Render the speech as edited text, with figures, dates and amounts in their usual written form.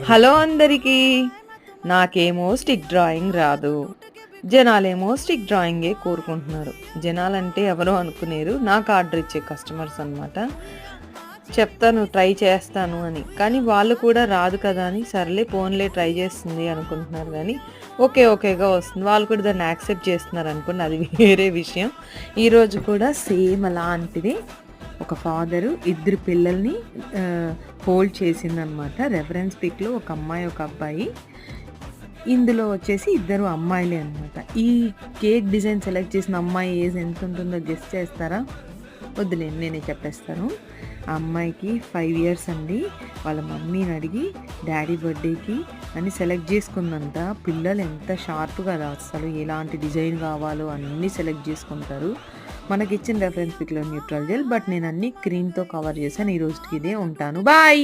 Hello అందరికీ. నాకేమో stick drawing రాదు, జనాలేమో స్టిక్ డ్రాయింగే కోరుకుంటున్నారు. జనాలంటే ఎవరో అనుకునేరు, నాకు ఆర్డర్ ఇచ్చే కస్టమర్స్ అనమాట. చెప్తాను, ట్రై చేస్తాను అని, కానీ వాళ్ళు కూడా రాదు కదా అని సర్లే ఫోన్లే ట్రై చేస్తుంది అనుకుంటున్నారు. కానీ ఓకేగా వస్తుంది, వాళ్ళు కూడా దాన్ని యాక్సెప్ట్ చేస్తున్నారు అనుకోండి, అది వేరే విషయం. ఈరోజు కూడా సేమ్ అలాంటిది. ఒక ఫాదరు ఇద్దరు పిల్లల్ని హోల్డ్ చేసిందనమాట. రెఫరెన్స్ పిక్లో ఒక అమ్మాయి ఒక అబ్బాయి, ఇందులో వచ్చేసి ఇద్దరు అమ్మాయిలే అనమాట. ఈ కేక్ డిజైన్ సెలెక్ట్ చేసిన అమ్మాయి ఏజ్ ఎంత ఉంటుందో గెస్ట్ చేస్తారా? వద్దులేండి, నేనే చెప్పేస్తాను. ఆ అమ్మాయికి 5 years అండి. వాళ్ళ మమ్మీని అడిగి డాడీ బర్త్డేకి అని సెలెక్ట్ చేసుకుందంట. పిల్లలు ఎంత షార్ప్ కదా, అసలు ఎలాంటి డిజైన్ కావాలో అన్నీ సెలెక్ట్ చేసుకుంటారు. మనకి ఇచ్చిన రెఫరెన్స్ పిక్లో న్యూట్రల్ జెల్, బట్ నేను అన్ని క్రీమ్తో కవర్ చేశాను. ఈ రోజుకి ఇదే ఉంటాను. బాయ్.